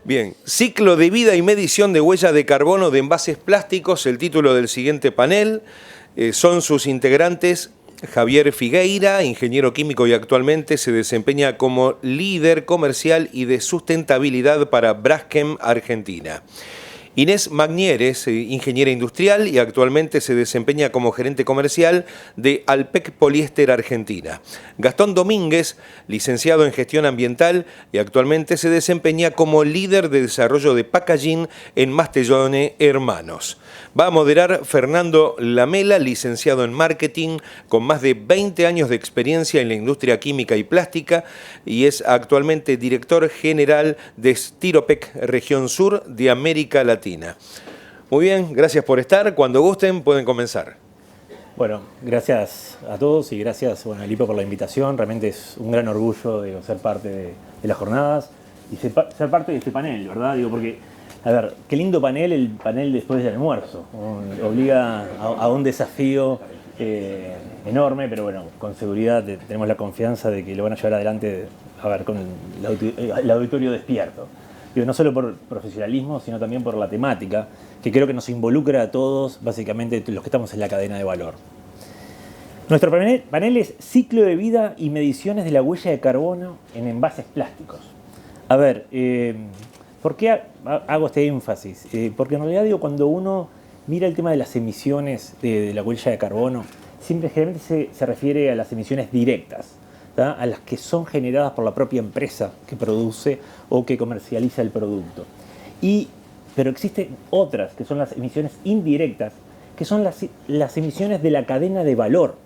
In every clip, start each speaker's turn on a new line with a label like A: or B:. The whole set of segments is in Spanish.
A: Bien, ciclo de vida y medición de huella de carbono de envases plásticos, el título del siguiente panel. Son sus integrantes Javier Figueira, ingeniero químico y actualmente se desempeña como líder comercial y de sustentabilidad para Braskem Argentina. Inés Magnieres, ingeniera industrial y actualmente se desempeña como gerente comercial de Alpec Poliéster Argentina. Gastón Domínguez, licenciado en gestión ambiental y actualmente se desempeña como líder de desarrollo de packaging en Mastellone Hermanos. Va a moderar Fernando Lamela, licenciado en marketing, con más de 20 años de experiencia en la industria química y plástica y es actualmente director general de Styropec Región Sur de América Latina. Muy bien, gracias por estar. Cuando gusten pueden comenzar.
B: Bueno, gracias a todos y gracias a Lipo por la invitación. Realmente es un gran orgullo ser parte de las jornadas y ser parte de este panel, ¿verdad? Porque, a ver, qué lindo panel, el panel después del almuerzo. Obliga a un desafío enorme, pero bueno, con seguridad tenemos la confianza de que lo van a llevar adelante, con el auditorio despierto. No solo por profesionalismo, sino también por la temática, que creo que nos involucra a todos, básicamente los que estamos en la cadena de valor. Nuestro panel es ciclo de vida y mediciones de la huella de carbono en envases plásticos. A ver, ¿por qué hago este énfasis? Porque en realidad cuando uno mira el tema de las emisiones de la huella de carbono, siempre generalmente se refiere a las emisiones directas, ¿tá? A las que son generadas por la propia empresa que produce o que comercializa el producto. Pero existen otras, que son las emisiones indirectas, que son las emisiones de la cadena de valor,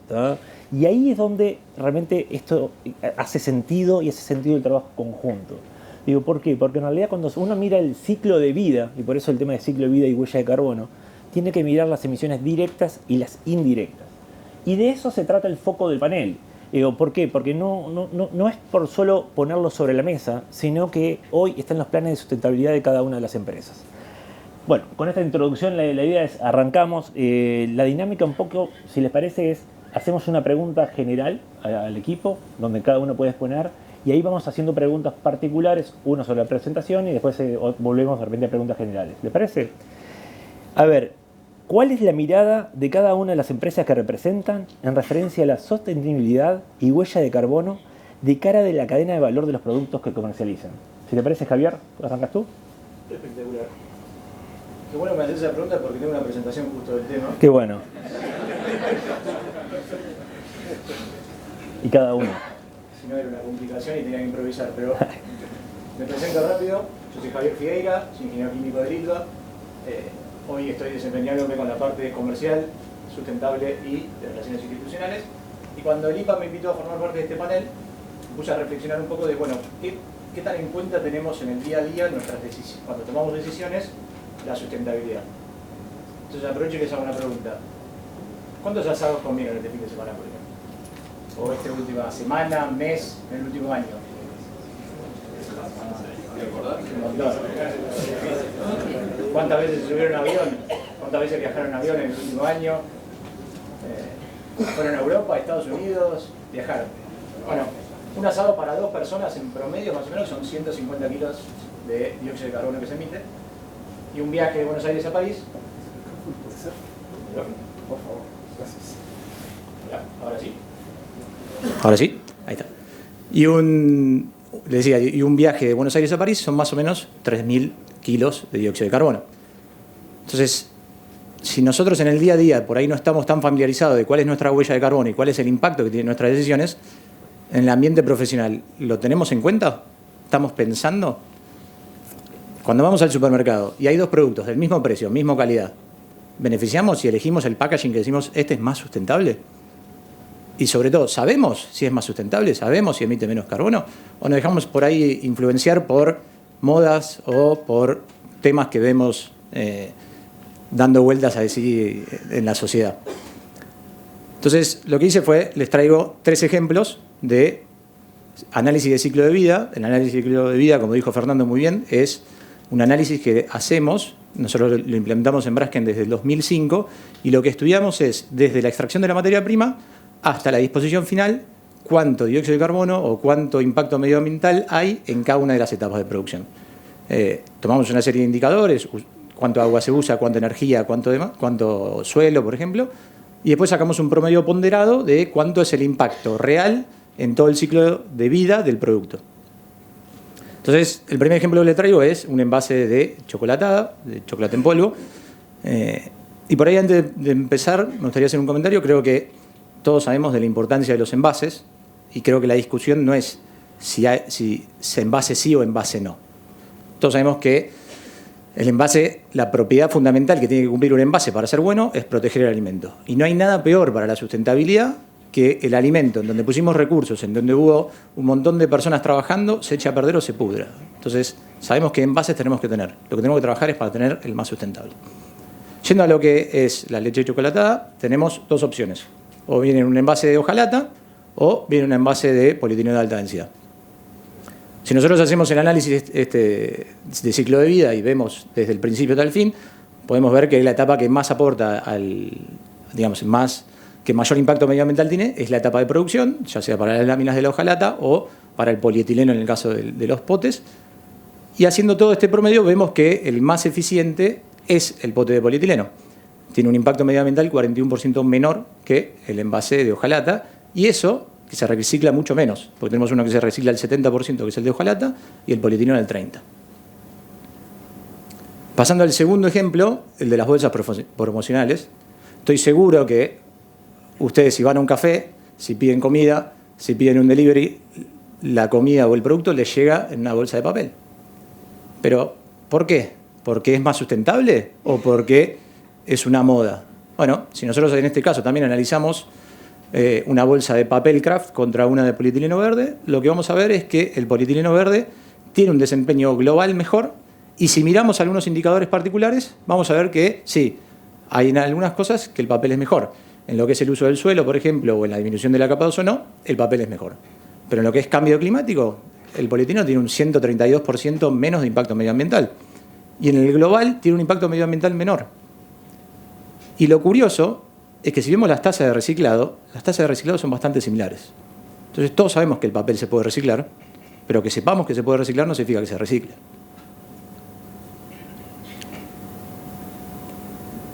B: ¿tá? Y ahí es donde realmente esto hace sentido y hace sentido el trabajo conjunto. ¿Por qué? Porque en realidad cuando uno mira el ciclo de vida, y por eso el tema de ciclo de vida y huella de carbono, tiene que mirar las emisiones directas y las indirectas. Y de eso se trata el foco del panel. ¿Por qué? Porque no es por solo ponerlo sobre la mesa, sino que hoy están los planes de sustentabilidad de cada una de las empresas. Bueno, con esta introducción la idea es, arrancamos. La dinámica un poco, si les parece, es hacemos una pregunta general al equipo, donde cada uno puede exponer, y ahí vamos haciendo preguntas particulares, uno sobre la presentación y después volvemos de repente a preguntas generales. ¿Les parece? A ver, ¿cuál es la mirada de cada una de las empresas que representan en referencia a la sostenibilidad y huella de carbono de cara de la cadena de valor de los productos que comercializan? Si te parece, Javier, ¿arrancas tú?
C: Espectacular. Qué bueno que me haces esa pregunta porque tengo una presentación justo del tema.
B: Qué bueno. Y cada uno.
C: Si no era una complicación y tenía que improvisar, pero me presento rápido. Yo soy Javier Figueira, soy ingeniero químico de LITVA. Hoy estoy desempeñándome con la parte comercial, sustentable y de relaciones institucionales. Y cuando el IPA me invitó a formar parte de este panel, me puse a reflexionar un poco de, bueno, ¿qué tan en cuenta tenemos en el día a día nuestras decisiones, cuando tomamos decisiones, la sustentabilidad? Entonces aprovecho y les hago una pregunta. ¿Cuántos asados comieron este fin de semana, por ejemplo? O esta última semana, mes, en el último año. Un montón. ¿Cuántas veces se subieron a avión? ¿Cuántas veces viajaron en avión en el último año? ¿Fueron a Europa, a Estados Unidos? Viajaron. Bueno, un asado para dos personas en promedio más o menos son 150 kilos de dióxido de carbono que se emite. Y un viaje de Buenos Aires a París.
D: ¿Puede ser?
C: Por favor.
D: Gracias.
C: Ya, ahora sí.
E: Ahora sí, ahí está. Y un viaje de Buenos Aires a París son más o menos 3.000 kilos de dióxido de carbono. Entonces, si nosotros en el día a día por ahí no estamos tan familiarizados de cuál es nuestra huella de carbono y cuál es el impacto que tienen nuestras decisiones, en el ambiente profesional, ¿lo tenemos en cuenta? ¿Estamos pensando? Cuando vamos al supermercado y hay dos productos del mismo precio, misma calidad, ¿beneficiamos si elegimos el packaging que decimos este es más sustentable? Y sobre todo, ¿sabemos si es más sustentable? ¿Sabemos si emite menos carbono? ¿O nos dejamos por ahí influenciar por modas o por temas que vemos dando vueltas así en la sociedad? Entonces, lo que hice fue, les traigo 3 ejemplos de análisis de ciclo de vida. El análisis de ciclo de vida, como dijo Fernando muy bien, es un análisis que hacemos, nosotros lo implementamos en Braskem desde el 2005, y lo que estudiamos es, desde la extracción de la materia prima hasta la disposición final, cuánto dióxido de carbono o cuánto impacto medioambiental hay en cada una de las etapas de producción. Tomamos una serie de indicadores, cuánto agua se usa, cuánta energía, cuánto suelo, por ejemplo, y después sacamos un promedio ponderado de cuánto es el impacto real en todo el ciclo de vida del producto. Entonces, el primer ejemplo que le traigo es un envase de chocolatada, de chocolate en polvo. Y por ahí, antes de empezar, me gustaría hacer un comentario. Creo que todos sabemos de la importancia de los envases y creo que la discusión no es si envase sí o envase no. Todos sabemos que el envase, la propiedad fundamental que tiene que cumplir un envase para ser bueno es proteger el alimento. Y no hay nada peor para la sustentabilidad que el alimento en donde pusimos recursos, en donde hubo un montón de personas trabajando, se eche a perder o se pudra. Entonces, sabemos que envases tenemos que tener. Lo que tenemos que trabajar es para tener el más sustentable. Yendo a lo que es la leche chocolatada, tenemos dos opciones. O viene en un envase de hojalata o viene en un envase de polietileno de alta densidad. Si nosotros hacemos el análisis de ciclo de vida y vemos desde el principio hasta el fin, podemos ver que la etapa que más aporta que mayor impacto medioambiental tiene es la etapa de producción, ya sea para las láminas de la hojalata o para el polietileno en el caso de los potes. Y haciendo todo este promedio vemos que el más eficiente es el pote de polietileno. Tiene un impacto medioambiental 41% menor que el envase de hojalata, y eso que se recicla mucho menos, porque tenemos uno que se recicla el 70%, que es el de hojalata, y el polietileno el 30%. Pasando al segundo ejemplo, el de las bolsas promocionales, estoy seguro que ustedes, si van a un café, si piden comida, si piden un delivery, la comida o el producto les llega en una bolsa de papel. Pero, ¿por qué? ¿Porque es más sustentable o porque es una moda? Bueno, si nosotros en este caso también analizamos una bolsa de papel craft contra una de polietileno verde, lo que vamos a ver es que el polietileno verde tiene un desempeño global mejor, y si miramos algunos indicadores particulares, vamos a ver que sí, hay en algunas cosas que el papel es mejor. En lo que es el uso del suelo, por ejemplo, o en la disminución de la capa de ozono, el papel es mejor. Pero en lo que es cambio climático, el polietileno tiene un 132% menos de impacto medioambiental. Y en el global tiene un impacto medioambiental menor. Y lo curioso es que si vemos las tasas de reciclado son bastante similares. Entonces todos sabemos que el papel se puede reciclar, pero que sepamos que se puede reciclar no significa que se recicle.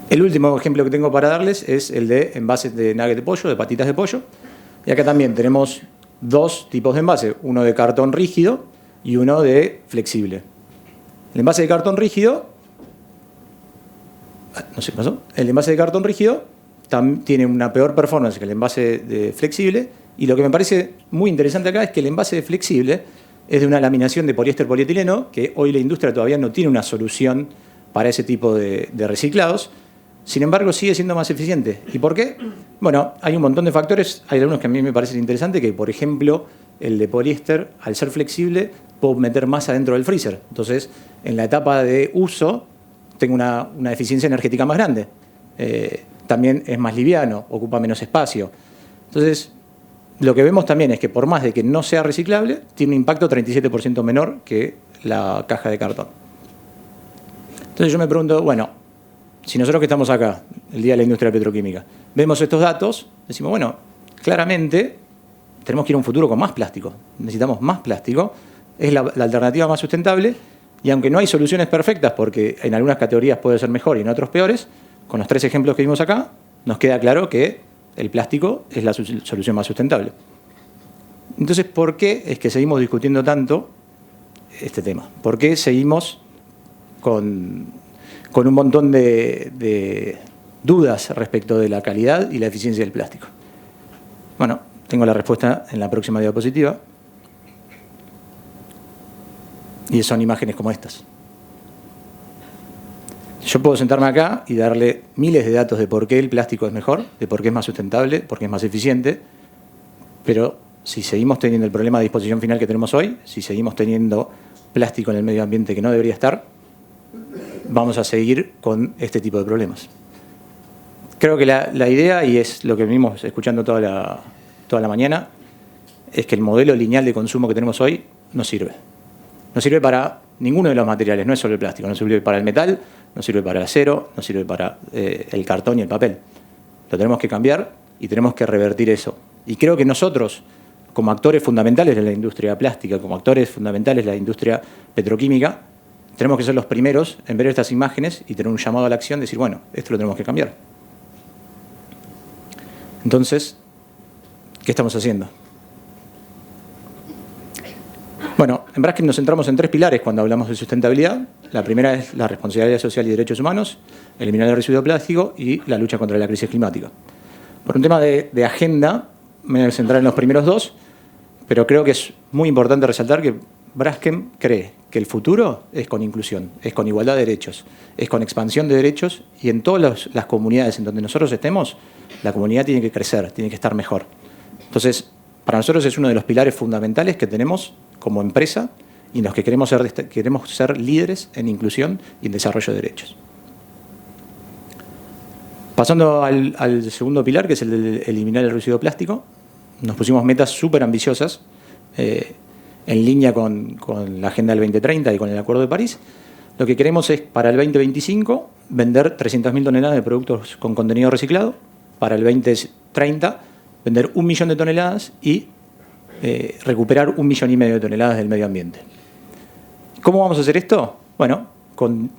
E: El último ejemplo que tengo para darles es el de envases de nugget de pollo, de patitas de pollo. Y acá también tenemos dos tipos de envase, uno de cartón rígido y uno de flexible. El envase de cartón rígido, el envase de cartón rígido tiene una peor performance que el envase de flexible, y lo que me parece muy interesante acá es que el envase de flexible es de una laminación de poliéster polietileno, que hoy la industria todavía no tiene una solución para ese tipo de reciclados. Sin embargo, sigue siendo más eficiente. ¿Y por qué? Bueno, hay un montón de factores. Hay algunos que a mí me parecen interesantes, que por ejemplo, el de poliéster, al ser flexible, puedo meter más adentro del freezer. Entonces, en la etapa de uso, tengo una eficiencia energética más grande. También es más liviano, ocupa menos espacio. Entonces, lo que vemos también es que por más de que no sea reciclable, tiene un impacto 37% menor que la caja de cartón. Entonces yo me pregunto, bueno, si nosotros que estamos acá, el Día de la Industria Petroquímica, vemos estos datos, decimos, bueno, claramente tenemos que ir a un futuro con más plástico. Necesitamos más plástico, es la alternativa más sustentable, y aunque no hay soluciones perfectas, porque en algunas categorías puede ser mejor y en otros peores, con los tres ejemplos que vimos acá, nos queda claro que el plástico es la solución más sustentable. Entonces, ¿por qué es que seguimos discutiendo tanto este tema? ¿Por qué seguimos con un montón de dudas respecto de la calidad y la eficiencia del plástico? Bueno, tengo la respuesta en la próxima diapositiva. Y son imágenes como estas. Yo puedo sentarme acá y darle miles de datos de por qué el plástico es mejor, de por qué es más sustentable, por qué es más eficiente, pero si seguimos teniendo el problema de disposición final que tenemos hoy, si seguimos teniendo plástico en el medio ambiente que no debería estar, vamos a seguir con este tipo de problemas. Creo que la idea, y es lo que venimos escuchando toda la mañana, es que el modelo lineal de consumo que tenemos hoy no sirve. No sirve para ninguno de los materiales, no es solo el plástico, no sirve para el metal, no sirve para el acero, no sirve para el cartón y el papel. Lo tenemos que cambiar y tenemos que revertir eso. Y creo que nosotros, como actores fundamentales de la industria plástica, como actores fundamentales de la industria petroquímica, tenemos que ser los primeros en ver estas imágenes y tener un llamado a la acción, decir, bueno, esto lo tenemos que cambiar. Entonces, ¿qué estamos haciendo? Bueno, en Braskem nos centramos en 3 pilares cuando hablamos de sustentabilidad. La primera es la responsabilidad social y derechos humanos, eliminar el residuo plástico y la lucha contra la crisis climática. Por un tema de agenda, me voy a centrar en los primeros 2, pero creo que es muy importante resaltar que Braskem cree que el futuro es con inclusión, es con igualdad de derechos, es con expansión de derechos, y en todas las comunidades en donde nosotros estemos, la comunidad tiene que crecer, tiene que estar mejor. Entonces, para nosotros es uno de los pilares fundamentales que tenemos como empresa y en los que queremos ser líderes en inclusión y en desarrollo de derechos. Pasando al segundo pilar, que es el de eliminar el residuo plástico, nos pusimos metas súper ambiciosas en línea con la Agenda del 2030 y con el Acuerdo de París. Lo que queremos es, para el 2025, vender 300.000 toneladas de productos con contenido reciclado. Para el 2030, vender 1 millón de toneladas y recuperar 1,5 millones de toneladas del medio ambiente. ¿Cómo vamos a hacer esto? Bueno,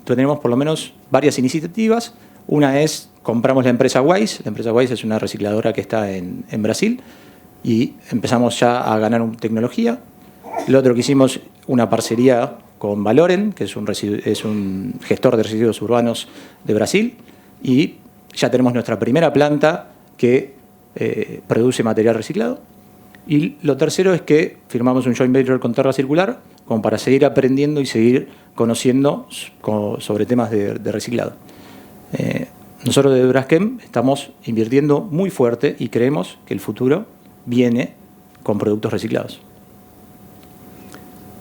E: tenemos por lo menos varias iniciativas. Una es, compramos la empresa Wise. La empresa Wise es una recicladora que está en Brasil y empezamos ya a ganar tecnología. Lo otro que hicimos, una parcería con Valoren, que es un gestor de residuos urbanos de Brasil, y ya tenemos nuestra primera planta que produce material reciclado. Y lo tercero es que firmamos un joint venture con Terra Circular como para seguir aprendiendo y seguir conociendo sobre temas de reciclado. Nosotros de Braskem estamos invirtiendo muy fuerte y creemos que el futuro viene con productos reciclados.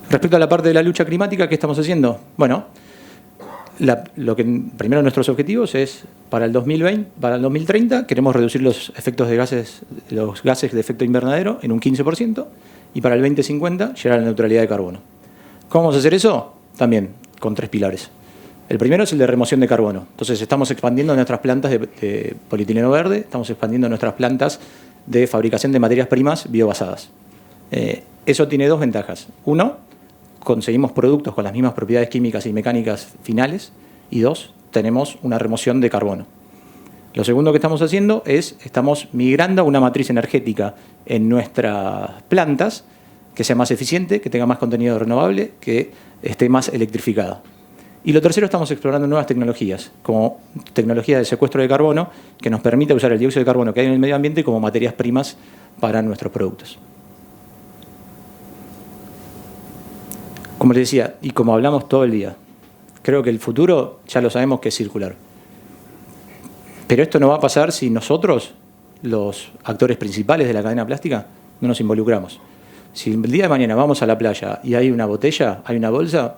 E: Respecto a la parte de la lucha climática, ¿qué estamos haciendo? Bueno, primero nuestros objetivos es para el 2030 queremos reducir los gases de efecto invernadero en un 15% y para el 2050 llegar a la neutralidad de carbono. ¿Cómo vamos a hacer eso? También con 3 pilares. El primero es el de remoción de carbono. Entonces estamos expandiendo nuestras plantas de polietileno verde, estamos expandiendo nuestras plantas de fabricación de materias primas biobasadas. Eso tiene 2 ventajas. Uno, conseguimos productos con las mismas propiedades químicas y mecánicas finales, y 2, tenemos una remoción de carbono. Lo segundo que estamos haciendo es, estamos migrando a una matriz energética en nuestras plantas que sea más eficiente, que tenga más contenido renovable, que esté más electrificada. Y lo tercero, estamos explorando nuevas tecnologías, como tecnología de secuestro de carbono, que nos permite usar el dióxido de carbono que hay en el medio ambiente como materias primas para nuestros productos. Como les decía, y como hablamos todo el día, creo que el futuro ya lo sabemos que es circular. Pero esto no va a pasar si nosotros, los actores principales de la cadena plástica, no nos involucramos. Si el día de mañana vamos a la playa y hay una botella, hay una bolsa,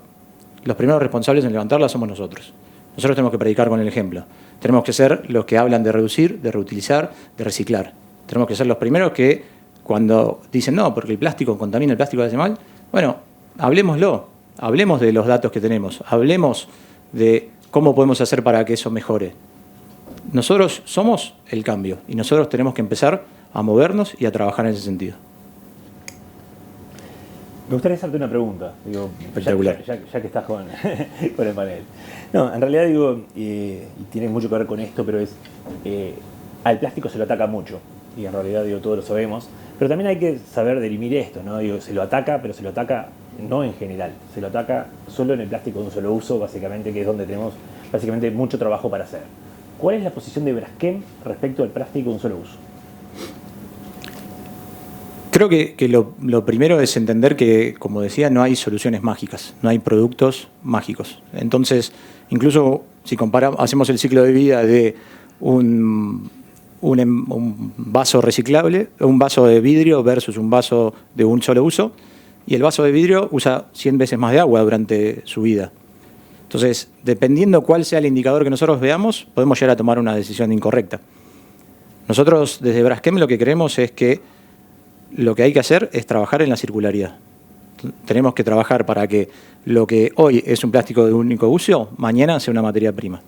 E: los primeros responsables en levantarla somos nosotros. Nosotros tenemos que predicar con el ejemplo. Tenemos que ser los que hablan de reducir, de reutilizar, de reciclar. Tenemos que ser los primeros que, cuando dicen no, porque el plástico contamina, el plástico hace mal, bueno, hablemoslo, hablemos de los datos que tenemos, hablemos de cómo podemos hacer para que eso mejore. Nosotros somos el cambio y nosotros tenemos que empezar a movernos y a trabajar en ese sentido.
B: Me gustaría hacerte una pregunta, digo,
E: espectacular.
B: Ya que estás con el panel. No, en realidad digo, y tiene mucho que ver con esto, pero es, al plástico se lo ataca mucho, y en realidad digo, todos lo sabemos, pero también hay que saber dirimir esto, ¿no? Digo, se lo ataca, pero se lo ataca no en general, se lo ataca solo en el plástico de un solo uso, básicamente, que es donde tenemos básicamente mucho trabajo para hacer. ¿Cuál es la posición de Braskem respecto al plástico de un solo uso?
E: Creo que lo primero es entender que, como decía, no hay soluciones mágicas, no hay productos mágicos. Entonces, incluso si hacemos el ciclo de vida de un vaso reciclable, un vaso de vidrio versus un vaso de un solo uso, y el vaso de vidrio usa 100 veces más de agua durante su vida. Entonces, dependiendo cuál sea el indicador que nosotros veamos, podemos llegar a tomar una decisión incorrecta. Nosotros, desde Braskem, lo que queremos es que lo que hay que hacer es trabajar en la circularidad. Tenemos que trabajar para que lo que hoy es un plástico de único uso, mañana sea una materia prima.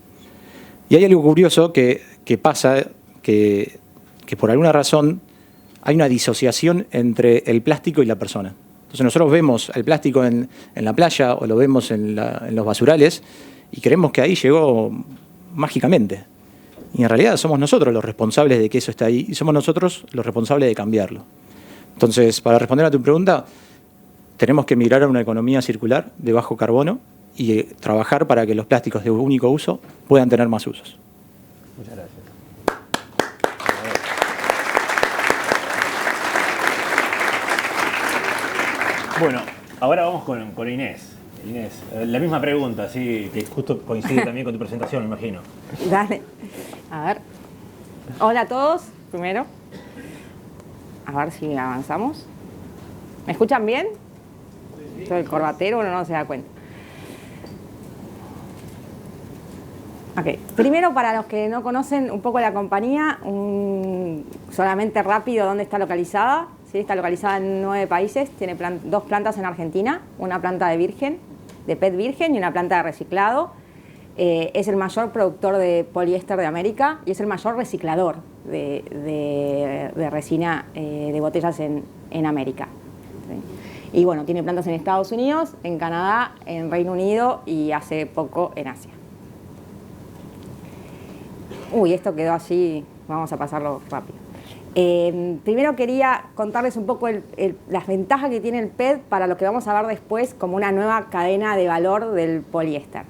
E: Y hay algo curioso que pasa, que por alguna razón hay una disociación entre el plástico y la persona. Entonces nosotros vemos el plástico en la playa o lo vemos en los basurales y creemos que ahí llegó mágicamente. Y en realidad somos nosotros los responsables de que eso está ahí y somos nosotros los responsables de cambiarlo. Entonces, para responder a tu pregunta, tenemos que migrar a una economía circular de bajo carbono y trabajar para que los plásticos de único uso puedan tener más usos.
B: Muchas gracias. Bueno, ahora vamos con Inés. Inés, la misma pregunta, sí, que justo coincide también con tu presentación, me imagino.
D: Dale. A ver. Hola a todos, primero. A ver si avanzamos. ¿Me escuchan bien? Soy el corbatero, uno no se da cuenta. Ok. Primero, para los que no conocen un poco la compañía, solamente rápido dónde está localizada. ¿Sí? Está localizada en 9 países, tiene 2 plantas en Argentina, una planta de PET virgen y una planta de reciclado. Es el mayor productor de poliéster de América y es el mayor reciclador de resina de botellas en América. ¿Sí? Y bueno, tiene plantas en Estados Unidos, en Canadá, en Reino Unido y hace poco en Asia. Uy, esto quedó así, vamos a pasarlo rápido. Primero quería contarles un poco las ventajas que tiene el PET para lo que vamos a ver después como una nueva cadena de valor del poliéster.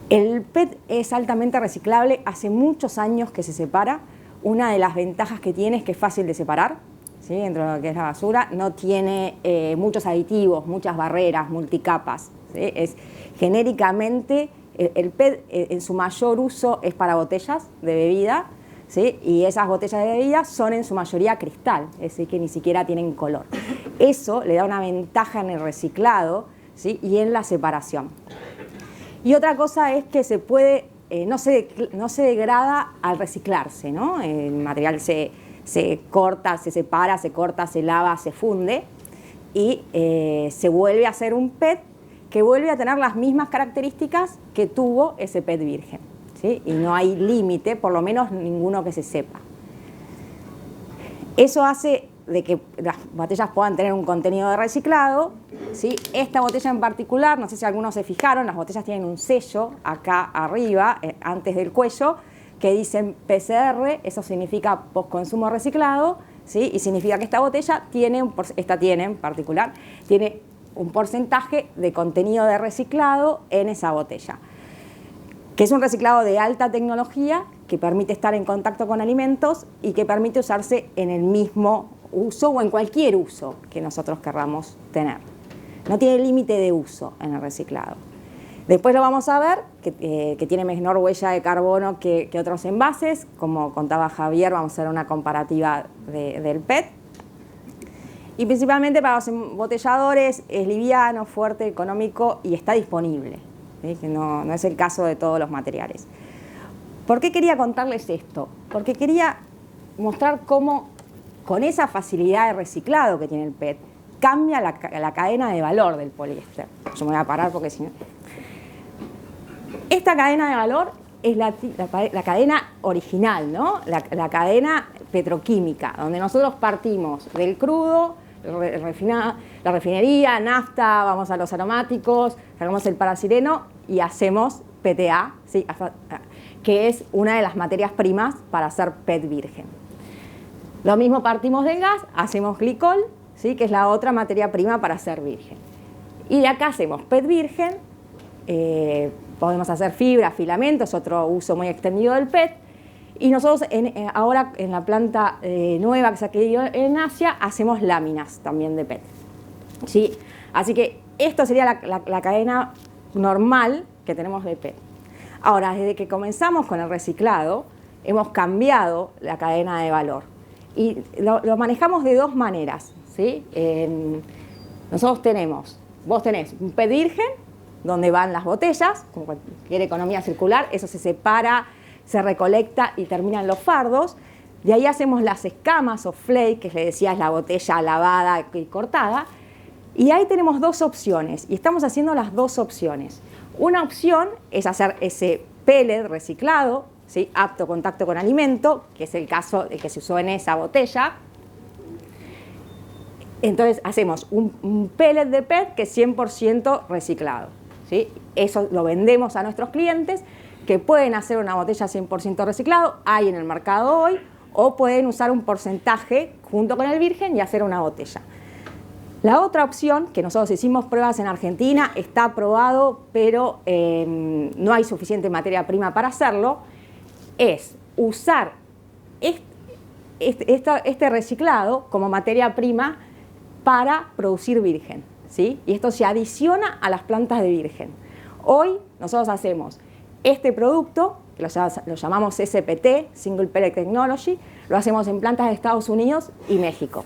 D: El PET es altamente reciclable, hace muchos años que se separa. Una de las ventajas que tiene es que es fácil de separar, ¿sí? Dentro de lo que es la basura, no tiene muchos aditivos, muchas barreras, multicapas, ¿sí? Genéricamente, el PET en su mayor uso es para botellas de bebida, ¿sí? Y esas botellas de bebida son en su mayoría cristal, es decir, que ni siquiera tienen color. Eso le da una ventaja en el reciclado, ¿sí? Y en la separación. Y otra cosa es que se puede, no se degrada al reciclarse, ¿no? El material se corta, se separa, se corta, se lava, se funde y se vuelve a hacer un PET que vuelve a tener las mismas características que tuvo ese PET virgen. ¿Sí? Y no hay límite, por lo menos ninguno que se sepa. Eso hace de que las botellas puedan tener un contenido de reciclado, ¿sí? Esta botella en particular, no sé si algunos se fijaron, las botellas tienen un sello acá arriba, antes del cuello, que dicen PCR, eso significa postconsumo reciclado, ¿sí? Y significa que esta botella tiene, en particular, tiene un porcentaje de contenido de reciclado en esa botella, que es un reciclado de alta tecnología que permite estar en contacto con alimentos y que permite usarse en el mismo uso o en cualquier uso que nosotros querramos tener. No tiene límite de uso en el reciclado. Después lo vamos a ver, que tiene menor huella de carbono que otros envases. Como contaba Javier, vamos a hacer una comparativa del PET. Y principalmente para los embotelladores es liviano, fuerte, económico y está disponible. ¿Sí? Que no es el caso de todos los materiales. ¿Por qué quería contarles esto? Porque quería mostrar cómo, con esa facilidad de reciclado que tiene el PET, cambia la cadena de valor del poliéster. Yo me voy a parar porque si no... Esta cadena de valor es la cadena original, ¿no? La cadena petroquímica, donde nosotros partimos del crudo, la refinería, nafta, vamos a los aromáticos, sacamos el paracileno y hacemos PTA, ¿sí? Que es una de las materias primas para hacer PET virgen. Lo mismo partimos del gas, hacemos glicol, ¿sí? Que es la otra materia prima para hacer virgen. Y de acá hacemos PET virgen, podemos hacer fibra, filamentos, otro uso muy extendido del PET. Y nosotros ahora en la planta nueva que se ha quedado en Asia hacemos láminas también de PET. ¿Sí? Así que esto sería la cadena normal que tenemos de PET. Ahora, desde que comenzamos con el reciclado, hemos cambiado la cadena de valor. Y lo manejamos de dos maneras. ¿Sí? Nosotros vos tenés un PET virgen, donde van las botellas, como cualquier economía circular, eso se separa, se recolecta y terminan los fardos. De ahí hacemos las escamas o flake, que les decía es la botella lavada y cortada. Y ahí tenemos dos opciones, y estamos haciendo las dos opciones. Una opción es hacer ese pellet reciclado, ¿sí? Apto a contacto con alimento, que es el caso de que se usó en esa botella. Entonces hacemos un pellet de PET que es 100% reciclado, ¿sí? Eso lo vendemos a nuestros clientes, que pueden hacer una botella 100% reciclado, hay en el mercado hoy, o pueden usar un porcentaje junto con el virgen y hacer una botella. La otra opción, que nosotros hicimos pruebas en Argentina, está aprobado, pero no hay suficiente materia prima para hacerlo, es usar este reciclado como materia prima para producir virgen, ¿sí? Y esto se adiciona a las plantas de virgen. Hoy nosotros hacemos este producto, que lo llamamos SPT, Single Pellet Technology, lo hacemos en plantas de Estados Unidos y México.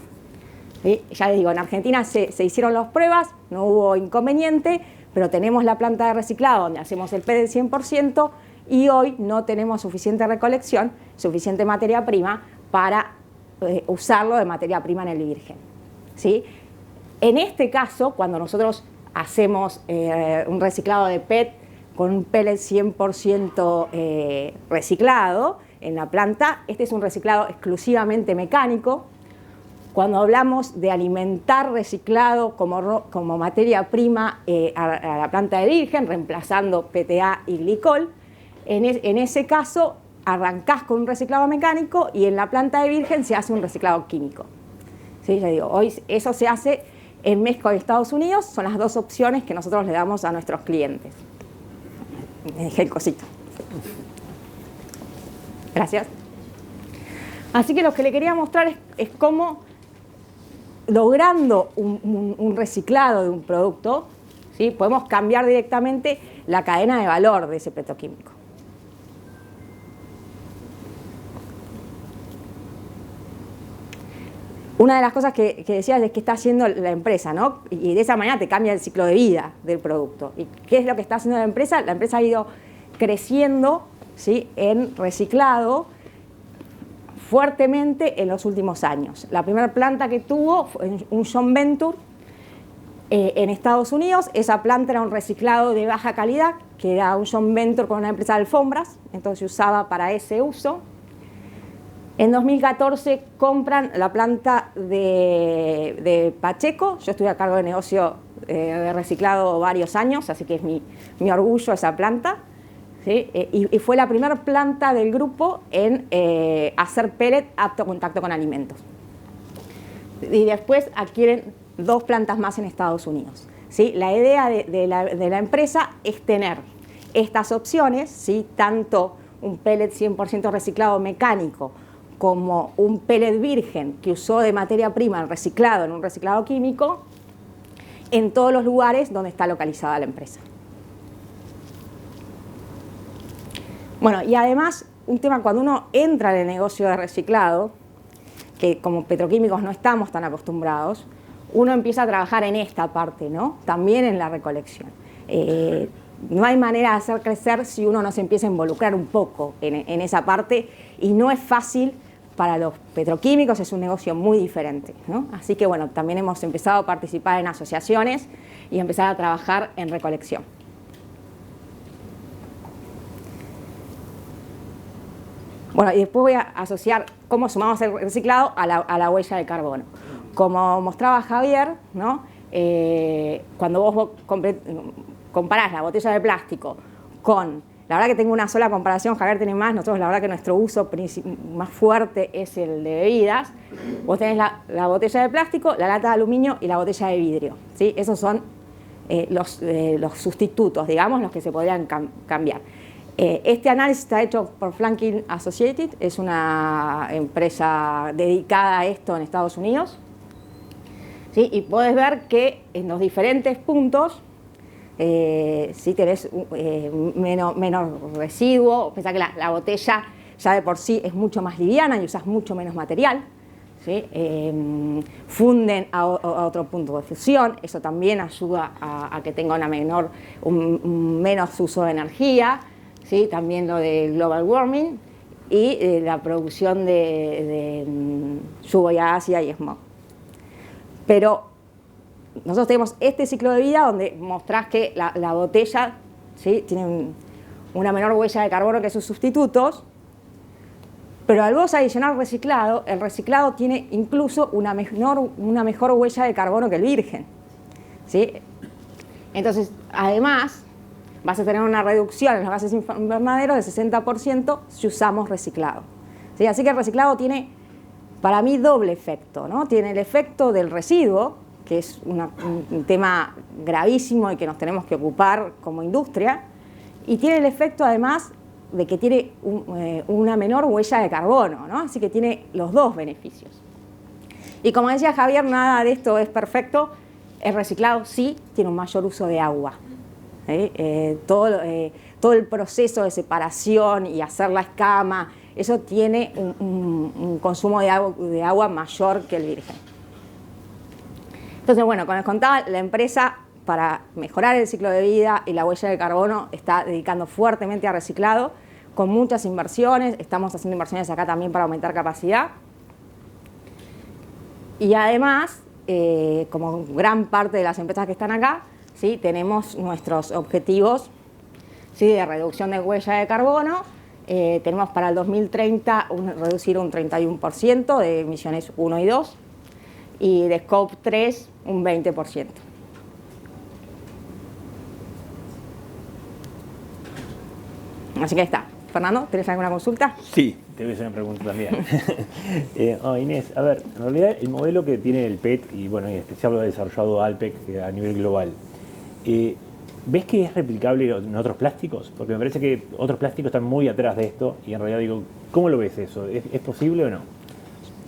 D: ¿Sí? Ya les digo, en Argentina se hicieron las pruebas, no hubo inconveniente, pero tenemos la planta de reciclado donde hacemos el PET 100% y hoy no tenemos suficiente recolección, suficiente materia prima para usarlo de materia prima en el virgen, ¿sí? En este caso, cuando nosotros hacemos un reciclado de PET con un pellet 100% reciclado en la planta, este es un reciclado exclusivamente mecánico. Cuando hablamos de alimentar reciclado como materia prima a la planta de virgen, reemplazando PTA y glicol, en ese caso arrancás con un reciclado mecánico y en la planta de virgen se hace un reciclado químico. ¿Sí? Ya digo, hoy eso se hace en México y Estados Unidos, son las dos opciones que nosotros le damos a nuestros clientes. Me dejé el cosito. Gracias. Así que lo que le quería mostrar es cómo, logrando un reciclado de un producto, ¿sí? Podemos cambiar directamente la cadena de valor de ese petroquímico. Una de las cosas que decías es que está haciendo la empresa, ¿no? Y de esa manera te cambia el ciclo de vida del producto. ¿Y qué es lo que está haciendo la empresa? La empresa ha ido creciendo, ¿sí?, en reciclado fuertemente en los últimos años. La primera planta que tuvo fue un joint venture en Estados Unidos. Esa planta era un reciclado de baja calidad, que era un joint venture con una empresa de alfombras, entonces se usaba para ese uso. En 2014 compran la planta de Pacheco. Yo estuve a cargo de negocio de reciclado varios años, así que es mi orgullo esa planta. ¿Sí? Y fue la primera planta del grupo en hacer pellet apto a contacto con alimentos. Y después adquieren 2 plantas más en Estados Unidos. ¿Sí? La idea de la empresa es tener estas opciones, ¿sí?, tanto un pellet 100% reciclado mecánico como un pellet virgen que usó de materia prima el reciclado en un reciclado químico en todos los lugares donde está localizada la empresa. Bueno, y además, un tema cuando uno entra en el negocio de reciclado, que como petroquímicos no estamos tan acostumbrados, uno empieza a trabajar en esta parte, ¿no? También en la recolección. No hay manera de hacer crecer si uno no se empieza a involucrar un poco en esa parte, y no es fácil. Para los petroquímicos es un negocio muy diferente, ¿no? Así que bueno, también hemos empezado a participar en asociaciones y empezar a trabajar en recolección. Bueno, y después voy a asociar cómo sumamos el reciclado a la huella de carbono. Como mostraba Javier, ¿no? Cuando vos comparás la botella de plástico con... La verdad que tengo una sola comparación, Javier tiene más, nosotros la verdad que nuestro uso más fuerte es el de bebidas. Vos tenés la botella de plástico, la lata de aluminio y la botella de vidrio, ¿sí? Esos son los sustitutos, digamos, los que se podrían cambiar. Este análisis está hecho por Franklin Associated, es una empresa dedicada a esto en Estados Unidos, ¿sí? Y podés ver que en los diferentes puntos si tenés menos residuo. Pensá que la botella ya de por sí es mucho más liviana y usás mucho menos material, ¿sí? Funden a otro punto de fusión, eso también ayuda a que tenga un menos uso de energía, ¿sí? También lo de global warming y la producción de lluvia ácida y smog. Pero nosotros tenemos este ciclo de vida donde mostrás que la botella, ¿sí?, tiene una menor huella de carbono que sus sustitutos, Pero al vos adicionar reciclado, el reciclado tiene incluso una mejor huella de carbono que el virgen, ¿sí? Entonces, además, vas a tener una reducción en los gases invernaderos de 60% si usamos reciclado, ¿sí? Así que el reciclado tiene, para mí, doble efecto, ¿no? Tiene el efecto del residuo, que es un tema gravísimo y que nos tenemos que ocupar como industria, y tiene el efecto, además, de que tiene una menor huella de carbono, ¿no? Así que tiene los dos beneficios. Y como decía Javier, nada de esto es perfecto. El reciclado sí tiene un mayor uso de agua. Todo el proceso de separación y hacer la escama, eso tiene un consumo de agua mayor que el virgen. Entonces, bueno, como les contaba, la empresa, para mejorar el ciclo de vida y la huella de carbono, está dedicando fuertemente a reciclado, con muchas inversiones. Estamos haciendo inversiones acá también para aumentar capacidad. Y además, como gran parte de las empresas que están acá, ¿sí?, tenemos nuestros objetivos, ¿sí?, de reducción de huella de carbono. Tenemos para el 2030 reducir un 31% de emisiones 1 y 2, y de Scope 3 un 20%. Así que está. Fernando, ¿tenés alguna consulta?
B: Sí, te voy a hacer una pregunta también. Inés, a ver, en realidad el modelo que tiene el PET, y bueno, en especial lo ha desarrollado Alpek a nivel global, ¿ves que es replicable en otros plásticos? Porque me parece que otros plásticos están muy atrás de esto, y en realidad digo, ¿cómo lo ves eso? ¿Es posible o no?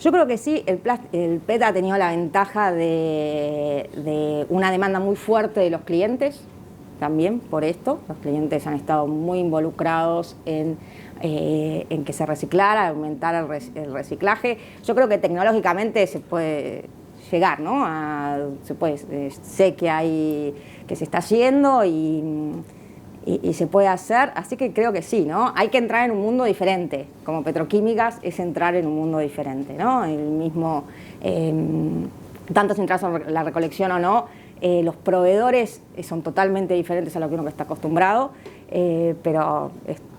D: Yo creo que sí. El PET ha tenido la ventaja de una demanda muy fuerte de los clientes. También por esto, los clientes han estado muy involucrados en que se reciclara, aumentar el reciclaje. Yo creo que tecnológicamente se puede llegar, ¿no? Sé que se está haciendo y se puede hacer, así que creo que sí, ¿no? Hay que entrar en un mundo diferente. Como petroquímicas es entrar en un mundo diferente, ¿no? El mismo, tanto si entras a la recolección o no, los proveedores son totalmente diferentes a lo que uno está acostumbrado, pero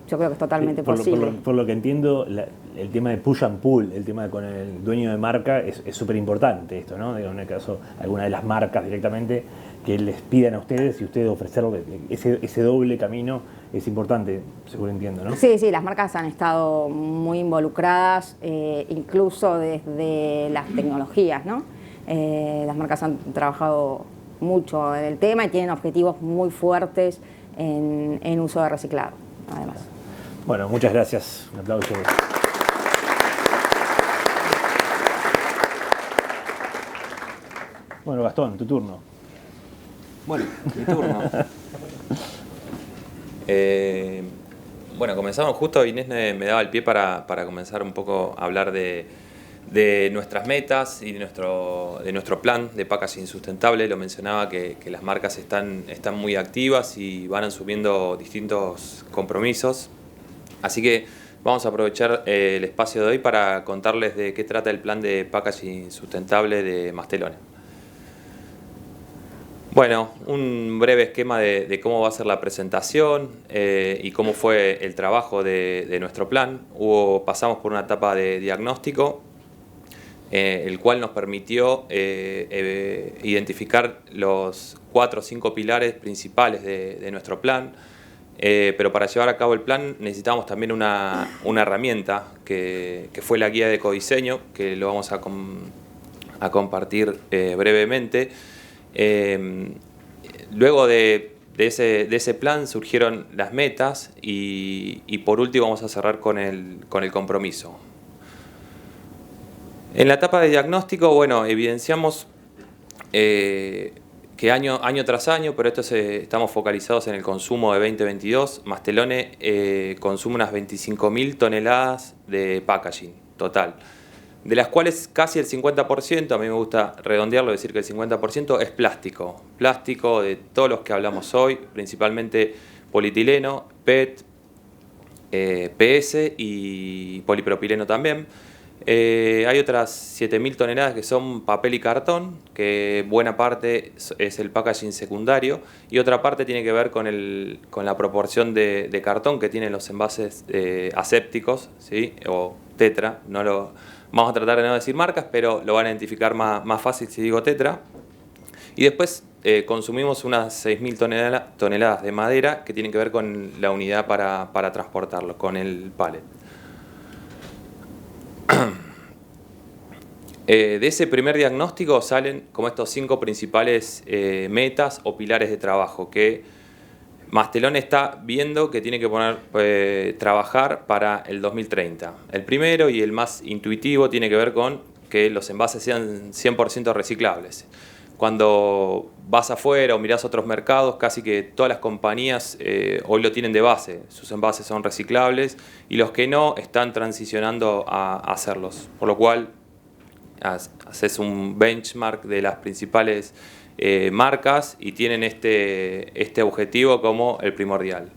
D: yo creo que es totalmente posible.
B: Por lo que entiendo, el tema de push and pull, el tema con el dueño de marca es súper importante esto, ¿no? Digo, en el caso, alguna de las marcas directamente que les pidan a ustedes y ustedes ofrecerles ese doble camino es importante, seguro entiendo, ¿no?
D: Sí, las marcas han estado muy involucradas, incluso desde las tecnologías, ¿no? Las marcas han trabajado mucho en el tema y tienen objetivos muy fuertes en uso de reciclado, además.
B: Bueno, muchas gracias. Un aplauso. Bueno, Gastón, tu turno.
F: Bueno, mi turno. Bueno, comenzamos justo, Inés me daba el pie para comenzar un poco a hablar de nuestras metas y de nuestro plan de packaging sustentable. Lo mencionaba que las marcas están muy activas y van asumiendo distintos compromisos. Así que vamos a aprovechar el espacio de hoy para contarles de qué trata el plan de packaging sustentable de Mastelone. Bueno, un breve esquema de cómo va a ser la presentación y cómo fue el trabajo de nuestro plan. Pasamos por una etapa de diagnóstico, el cual nos permitió identificar los 4 o 5 pilares principales de nuestro plan. Pero para llevar a cabo el plan necesitamos también una herramienta que fue la guía de ecodiseño, que lo vamos a compartir brevemente. Luego de ese plan surgieron las metas y por último vamos a cerrar con el compromiso. En la etapa de diagnóstico, bueno, evidenciamos que año tras año, pero estamos focalizados en el consumo de 2022, Mastelone consume unas 25.000 toneladas de packaging total, de las cuales casi el 50%, a mí me gusta redondearlo, decir que el 50% es plástico. Plástico de todos los que hablamos hoy, principalmente polietileno, PET, PS y polipropileno también. Hay otras 7.000 toneladas que son papel y cartón, que buena parte es el packaging secundario, y otra parte tiene que ver con la proporción de cartón que tienen los envases asépticos, ¿sí? O tetra. Vamos a tratar de no decir marcas, pero lo van a identificar más fácil si digo tetra. Y después consumimos unas 6.000 toneladas de madera que tienen que ver con la unidad para transportarlo, con el pallet. De ese primer diagnóstico salen como estos 5 principales metas o pilares de trabajo que Mastelón está viendo que tiene que trabajar para el 2030. El primero y el más intuitivo tiene que ver con que los envases sean 100% reciclables. Cuando vas afuera o mirás otros mercados, casi que todas las compañías hoy lo tienen de base. Sus envases son reciclables y los que no están transicionando a hacerlos. Por lo cual haces un benchmark de las principales marcas y tienen este objetivo como el primordial.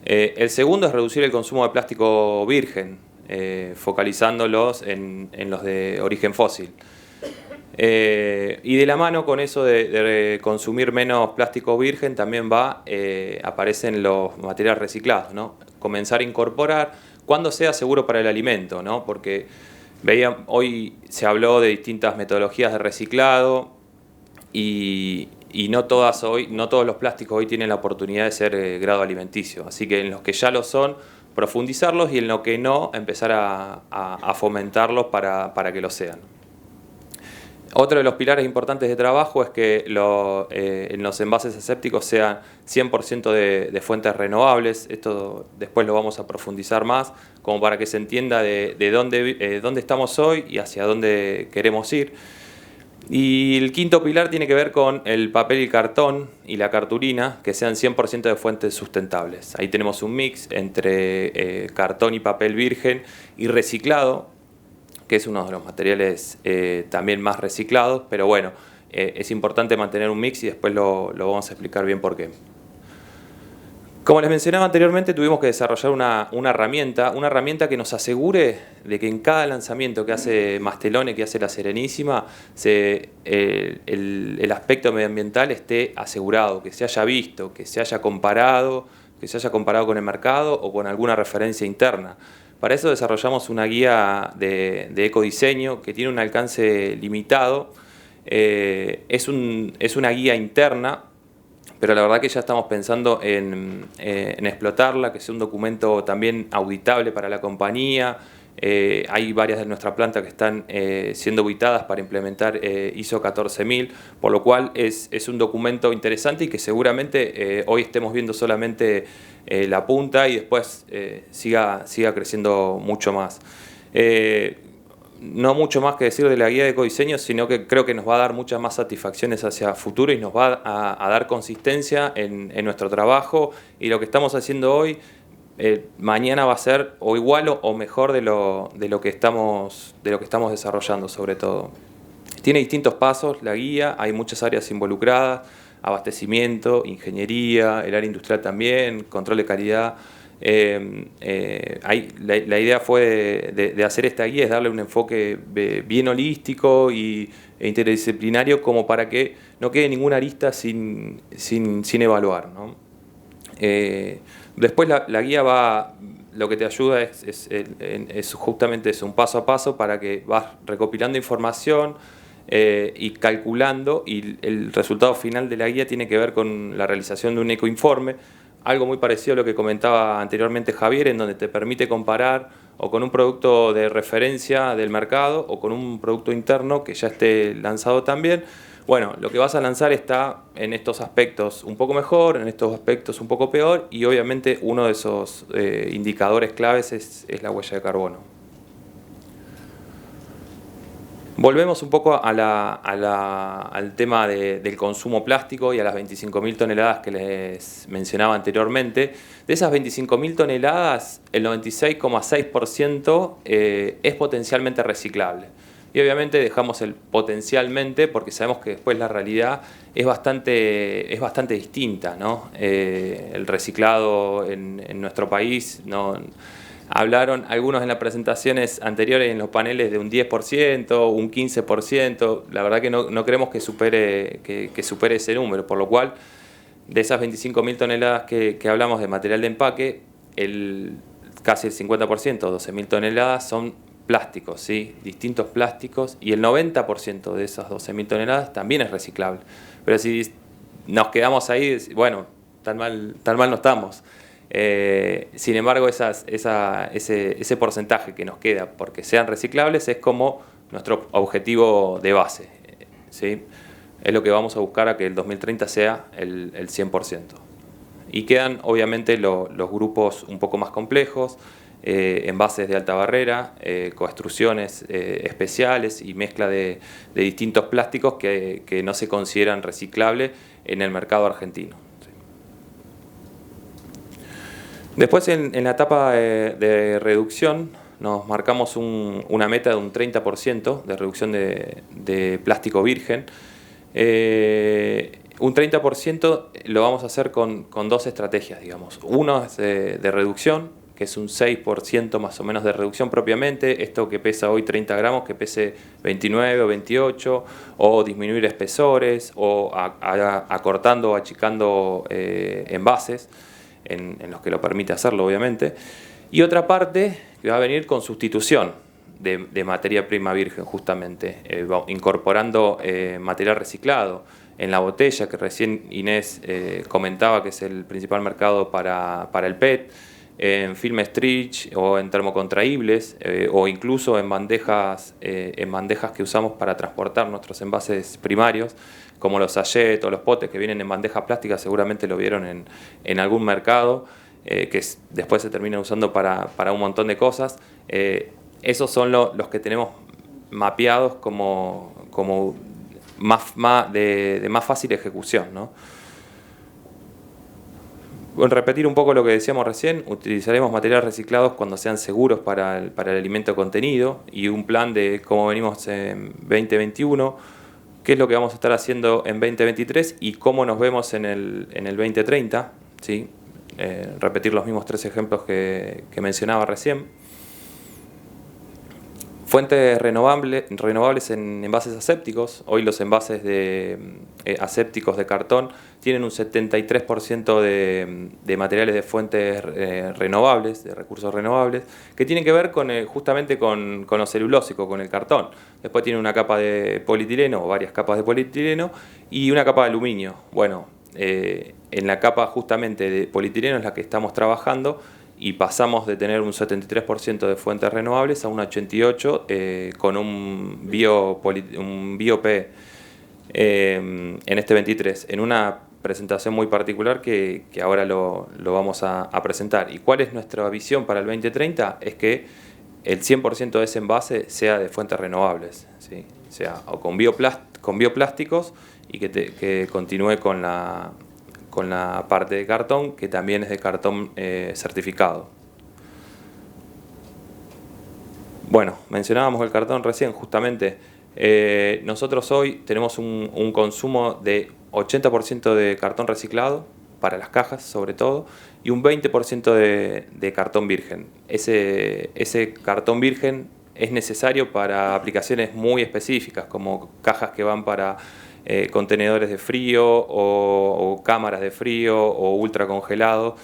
F: El segundo es reducir el consumo de plástico virgen, focalizándolos en los de origen fósil. Y de la mano con eso de consumir menos plástico virgen también aparecen los materiales reciclados, ¿no? Comenzar a incorporar cuando sea seguro para el alimento, ¿no? Porque hoy se habló de distintas metodologías de reciclado y no todos los plásticos hoy tienen la oportunidad de ser grado alimenticio. Así que en los que ya lo son, profundizarlos, y en lo que no, empezar a fomentarlos para que lo sean. Otro de los pilares importantes de trabajo es que en los envases asépticos sean 100% de fuentes renovables. Esto después lo vamos a profundizar más, como para que se entienda de dónde estamos hoy y hacia dónde queremos ir. Y el quinto pilar tiene que ver con el papel y cartón y la cartulina, que sean 100% de fuentes sustentables. Ahí tenemos un mix entre cartón y papel virgen y reciclado, que es uno de los materiales también más reciclados, pero bueno, es importante mantener un mix y después lo vamos a explicar bien por qué. Como les mencionaba anteriormente, tuvimos que desarrollar una herramienta que nos asegure de que en cada lanzamiento que hace Mastelone, que hace la Serenísima, el aspecto medioambiental esté asegurado, que se haya visto, que se haya comparado con el mercado o con alguna referencia interna. Para eso desarrollamos una guía de ecodiseño que tiene un alcance limitado. Es una guía interna, pero la verdad que ya estamos pensando en explotarla, que sea un documento también auditable para la compañía. Hay varias de nuestra planta que están siendo auditadas para implementar ISO 14000, por lo cual es un documento interesante y que seguramente hoy estemos viendo solamente la punta y después siga creciendo mucho más. No mucho más que decir de la guía de ecodiseño, sino que creo que nos va a dar muchas más satisfacciones hacia futuro y nos va a dar consistencia en nuestro trabajo, y lo que estamos haciendo hoy mañana va a ser o igual o mejor de lo que estamos desarrollando, sobre todo. Tiene distintos pasos la guía, hay muchas áreas involucradas: abastecimiento, ingeniería, el área industrial también, control de calidad. La idea fue de hacer esta guía es darle un enfoque bien holístico e interdisciplinario, como para que no quede ninguna arista sin evaluar, ¿no? Después la guía lo que te ayuda es justamente un paso a paso para que vas recopilando información y calculando, y el resultado final de la guía tiene que ver con la realización de un ecoinforme, algo muy parecido a lo que comentaba anteriormente Javier, en donde te permite comparar o con un producto de referencia del mercado o con un producto interno que ya esté lanzado también. Bueno, lo que vas a lanzar está en estos aspectos un poco mejor, en estos aspectos un poco peor, y obviamente uno de esos indicadores claves es la huella de carbono. Volvemos un poco al tema del consumo plástico y a las 25.000 toneladas que les mencionaba anteriormente. De esas 25.000 toneladas, el 96,6% es potencialmente reciclable. Y obviamente dejamos el potencialmente porque sabemos que después la realidad es bastante distinta, ¿no? El reciclado en nuestro país Hablaron algunos en las presentaciones anteriores en los paneles de un 10%, un 15%. La verdad que no creemos que supere ese número, por lo cual de esas 25.000 toneladas que hablamos de material de empaque, casi el 50%, 12.000 toneladas, son plásticos, ¿sí? Distintos plásticos, y el 90% de esas 12.000 toneladas también es reciclable. Pero si nos quedamos ahí, bueno, tan mal no estamos. Sin embargo, ese porcentaje que nos queda porque sean reciclables es como nuestro objetivo de base, ¿sí? Es lo que vamos a buscar, a que el 2030 sea el 100%. Y quedan obviamente los grupos un poco más complejos, envases de alta barrera, coextrusiones especiales y mezcla de distintos plásticos que no se consideran reciclables en el mercado argentino. Después, en la etapa de reducción, nos marcamos una meta de un 30% de reducción de plástico virgen. Un 30% lo vamos a hacer con dos estrategias, digamos. Uno es de reducción, que es un 6% más o menos de reducción propiamente. Esto que pesa hoy 30 gramos, que pese 29 o 28, o disminuir espesores, o acortando o achicando envases, en los que lo permite hacerlo, obviamente. Y otra parte que va a venir con sustitución de materia prima virgen, justamente, incorporando material reciclado en la botella, que recién Inés comentaba que es el principal mercado para el PET, en film stretch o en termocontraíbles, o incluso en bandejas que usamos para transportar nuestros envases primarios, como los sachets o los potes que vienen en bandejas plásticas. Seguramente lo vieron en algún mercado, después se termina usando para un montón de cosas. Esos son los que tenemos mapeados como de más fácil ejecución, ¿no? Bueno, repetir un poco lo que decíamos recién: utilizaremos materiales reciclados cuando sean seguros para el alimento contenido, y un plan de cómo venimos en 2021, qué es lo que vamos a estar haciendo en 2023 y cómo nos vemos en el 2030, ¿sí? Repetir los mismos 3 ejemplos que mencionaba recién. Fuentes renovables en envases asépticos. Hoy los envases asépticos de cartón tienen un 73% de materiales de fuentes renovables, de recursos renovables, que tienen que ver justamente con lo celulósico, con el cartón. Después tiene una capa de polietileno, o varias capas de polietileno, y una capa de aluminio. Bueno, en la capa justamente de polietileno es la que estamos trabajando, y pasamos de tener un 73% de fuentes renovables a un 88% con un BioP en este 23, en una presentación muy particular que ahora lo vamos a presentar. ¿Y cuál es nuestra visión para el 2030? Es que el 100% de ese envase sea de fuentes renovables, ¿sí? Sea o con bioplásticos, y que continúe con la parte de cartón, que también es de cartón certificado. Bueno, mencionábamos el cartón recién, justamente. Nosotros hoy tenemos un consumo de 80% de cartón reciclado, para las cajas sobre todo, y un 20% de cartón virgen. Ese cartón virgen es necesario para aplicaciones muy específicas, como cajas que van para contenedores de frío o cámaras de frío o ultracongelado.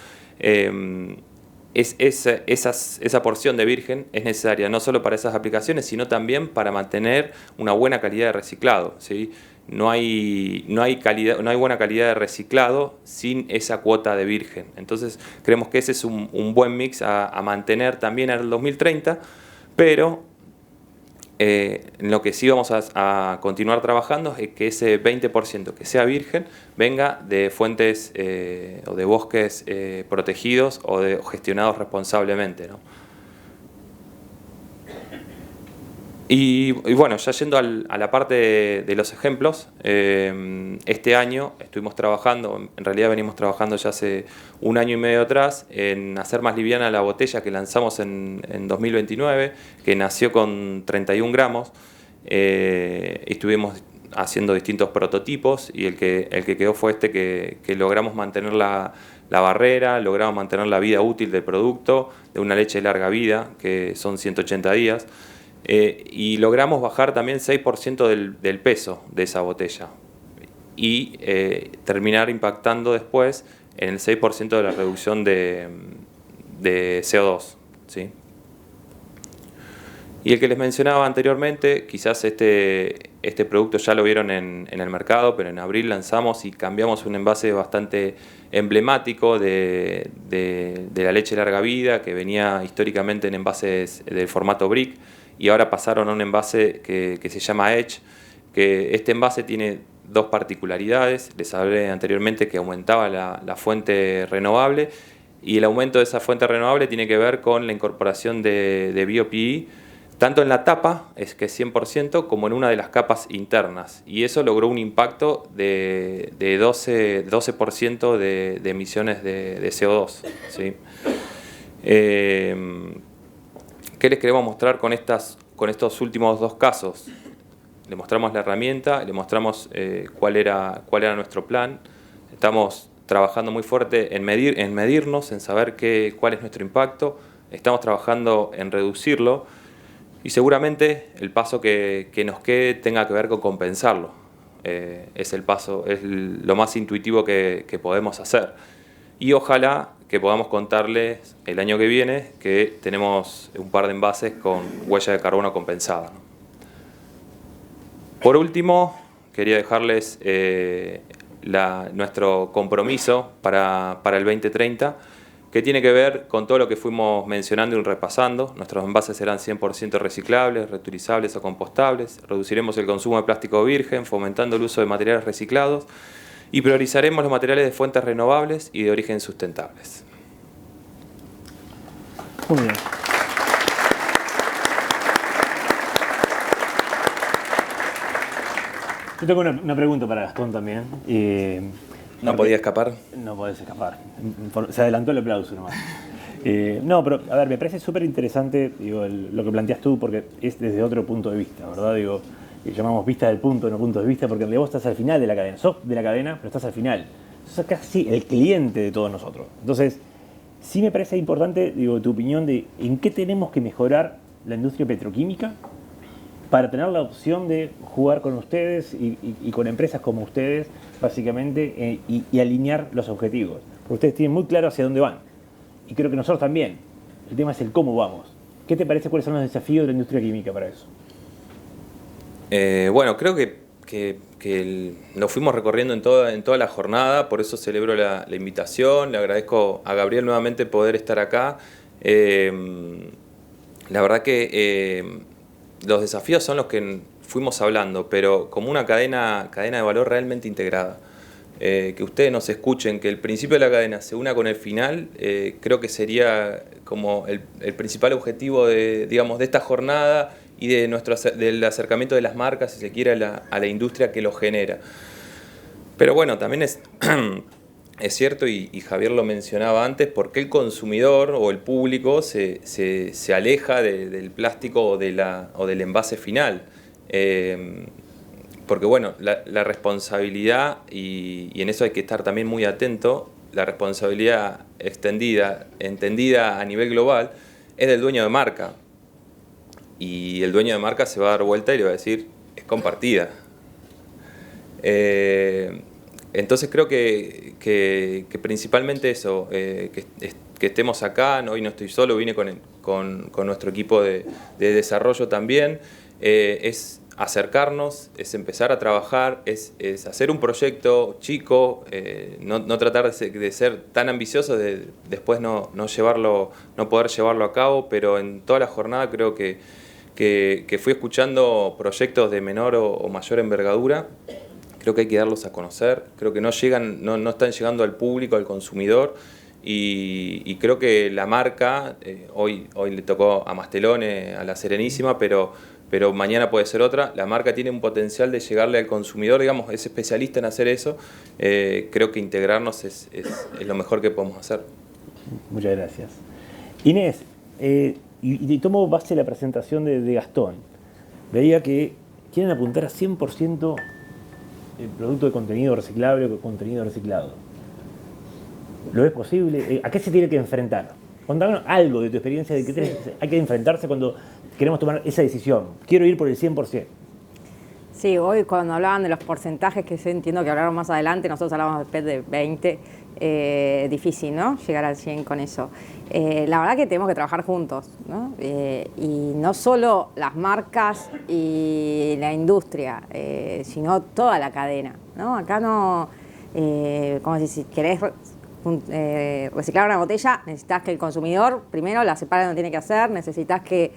F: Esa porción de virgen es necesaria no solo para esas aplicaciones, sino también para mantener una buena calidad de reciclado, ¿sí? No hay buena calidad de reciclado sin esa cuota de virgen. Entonces creemos que ese es un buen mix a mantener también en el 2030, pero en lo que sí vamos a continuar trabajando es que ese 20% que sea virgen venga de fuentes o de bosques protegidos o gestionados responsablemente, ¿no? Y bueno, ya yendo a la parte de los ejemplos, este año estuvimos trabajando, en realidad venimos trabajando ya hace 1 año y medio atrás, en hacer más liviana la botella que lanzamos en 2029, que nació con 31 gramos. Estuvimos haciendo distintos prototipos y el que quedó fue este que logramos mantener la barrera, logramos mantener la vida útil del producto, de una leche de larga vida, que son 180 días, y logramos bajar también 6% del peso de esa botella y terminar impactando después en el 6% de la reducción de CO2, ¿sí? Y el que les mencionaba anteriormente, quizás este producto ya lo vieron en el mercado, pero en abril lanzamos y cambiamos un envase bastante emblemático de la leche larga vida, que venía históricamente en envases del formato brick, y ahora pasaron a un envase que se llama Edge, que este envase tiene dos particularidades. Les hablé anteriormente que aumentaba la fuente renovable, y el aumento de esa fuente renovable tiene que ver con la incorporación de BioPE, tanto en la tapa, que es 100%, como en una de las capas internas. Y eso logró un impacto de 12% de emisiones de CO2. ¿Sí? ¿Qué les queremos mostrar con estos últimos dos casos? Le mostramos la herramienta, le mostramos cuál era nuestro plan. Estamos trabajando muy fuerte en medirnos, en saber cuál es nuestro impacto. Estamos trabajando en reducirlo. Y seguramente el paso que nos quede tenga que ver con compensarlo. Es lo más intuitivo que podemos hacer. Y ojalá que podamos contarles el año que viene que tenemos un par de envases con huella de carbono compensada. Por último, quería dejarles nuestro compromiso para el 2030, que tiene que ver con todo lo que fuimos mencionando y repasando. Nuestros envases serán 100% reciclables, reutilizables o compostables. Reduciremos el consumo de plástico virgen, fomentando el uso de materiales reciclados, y priorizaremos los materiales de fuentes renovables y de origen sustentables.
B: Muy bien. Yo tengo una pregunta para Gastón también.
F: ¿No podía escapar?
B: No podés escapar. Se adelantó el aplauso nomás. No, pero a ver, me parece súper interesante lo que planteas tú, porque es desde otro punto de vista, ¿verdad? Llamamos vista del punto, no punto de vista, porque en realidad vos estás al final de la cadena. Sos de la cadena, pero estás al final. Sos casi el cliente de todos nosotros. Entonces, sí me parece importante, tu opinión de en qué tenemos que mejorar la industria petroquímica para tener la opción de jugar con ustedes y con empresas como ustedes, básicamente, y alinear los objetivos. Porque ustedes tienen muy claro hacia dónde van. Y creo que nosotros también. El tema es el cómo vamos. ¿Qué te parece cuáles son los desafíos de la industria química para eso?
F: Bueno, creo que lo fuimos recorriendo en toda la jornada, por eso celebro la invitación. Le agradezco a Gabriel nuevamente poder estar acá. La verdad que los desafíos son los que fuimos hablando, pero como una cadena de valor realmente integrada. Que ustedes nos escuchen, que el principio de la cadena se una con el final, creo que sería como el principal objetivo de esta jornada y del acercamiento de las marcas, si se quiere, a la industria que lo genera. Pero bueno, también es cierto, y Javier lo mencionaba antes, por qué el consumidor o el público se aleja del plástico o del envase final. Porque bueno, la responsabilidad, y en eso hay que estar también muy atento, la responsabilidad entendida a nivel global, es del dueño de marca. Y el dueño de marca se va a dar vuelta y le va a decir, es compartida. Entonces creo que principalmente eso, que estemos acá, hoy no estoy solo, vine con nuestro equipo de desarrollo también, es acercarnos, es empezar a trabajar, es hacer un proyecto chico, no tratar de ser tan ambiciosos, después no poder llevarlo a cabo, pero en toda la jornada creo que fui escuchando proyectos de menor o mayor envergadura. Creo que hay que darlos a conocer, creo que no están llegando al público, al consumidor, y creo que la marca, hoy le tocó a Mastelone, a La Serenísima, pero mañana puede ser otra. La marca tiene un potencial de llegarle al consumidor, digamos, es especialista en hacer eso. Creo que integrarnos es lo mejor que podemos hacer.
B: Muchas gracias. Inés, y tomo base la presentación de Gastón. Veía que quieren apuntar a 100% producto de contenido reciclable o contenido reciclado. ¿Lo ves posible? ¿A qué se tiene que enfrentar? Contanos algo de tu experiencia de qué hay que enfrentarse cuando queremos tomar esa decisión. Quiero ir por el 100%.
D: Sí, hoy cuando hablaban de los porcentajes, que yo entiendo que hablaron más adelante, nosotros hablamos de PET de 20, difícil, ¿no? Llegar al 100 con eso. La verdad que tenemos que trabajar juntos, ¿no? Y no solo las marcas y la industria, sino toda la cadena, ¿no? Acá no, como si querés reciclar una botella, necesitas que el consumidor primero la separe donde tiene que hacer, necesitas que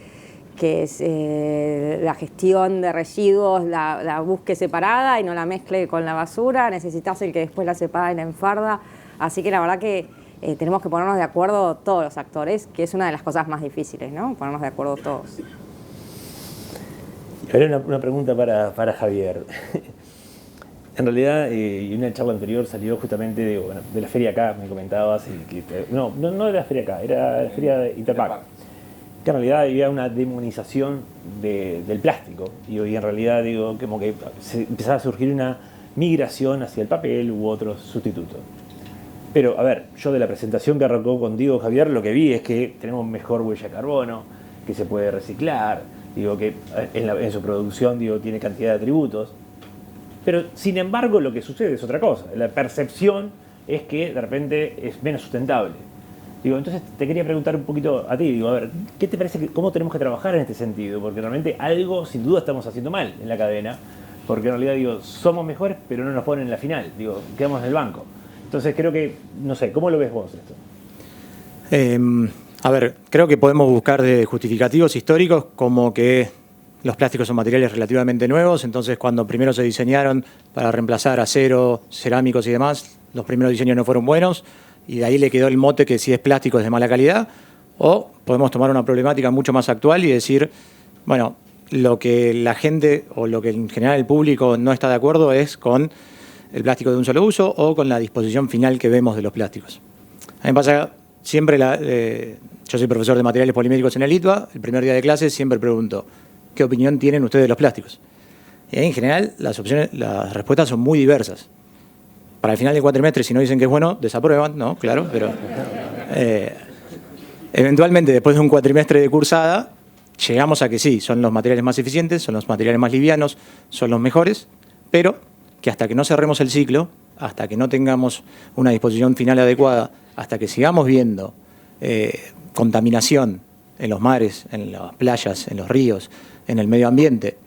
D: la gestión de residuos la busque separada y no la mezcle con la basura, necesitas el que después la separa y la enfarda. Así que la verdad que tenemos que ponernos de acuerdo todos los actores, que es una de las cosas más difíciles, ¿no? Ponernos de acuerdo todos.
B: Ahora una pregunta para Javier. En realidad, y una charla anterior salió justamente de la feria acá, me comentabas, no de la feria acá, era la feria de Interpack. Que en realidad había una demonización del plástico. Y en realidad como que empezaba a surgir una migración hacia el papel u otros sustitutos. Pero, a ver, yo de la presentación que arrancó contigo, Javier, lo que vi es que tenemos mejor huella de carbono, que se puede reciclar, que en su producción tiene cantidad de atributos. Pero, sin embargo, lo que sucede es otra cosa. La percepción es que de repente es menos sustentable. Entonces te quería preguntar un poquito a ti, a ver, ¿qué te parece cómo tenemos que trabajar en este sentido? Porque realmente algo sin duda estamos haciendo mal en la cadena, porque en realidad somos mejores, pero no nos ponen en la final, quedamos en el banco. Entonces creo que, no sé, ¿cómo lo ves vos esto?
E: A ver, creo que podemos buscar de justificativos históricos como que los plásticos son materiales relativamente nuevos, entonces cuando primero se diseñaron para reemplazar acero, cerámicos y demás, los primeros diseños no fueron buenos, y de ahí le quedó el mote que si es plástico es de mala calidad, o podemos tomar una problemática mucho más actual y decir, bueno, lo que la gente o lo que en general el público no está de acuerdo es con el plástico de un solo uso o con la disposición final que vemos de los plásticos. A mí me pasa siempre, yo soy profesor de materiales poliméricos en el ITBA, el primer día de clase siempre pregunto, ¿qué opinión tienen ustedes de los plásticos? Y ahí en general las respuestas son muy diversas. Para el final del cuatrimestre, si no dicen que es bueno, desaprueban, ¿no? Claro, pero eventualmente después de un cuatrimestre de cursada, llegamos a que sí, son los materiales más eficientes, son los materiales más livianos, son los mejores, pero que hasta que no cerremos el ciclo, hasta que no tengamos una disposición final adecuada, hasta que sigamos viendo contaminación en los mares, en las playas, en los ríos, en el medio ambiente,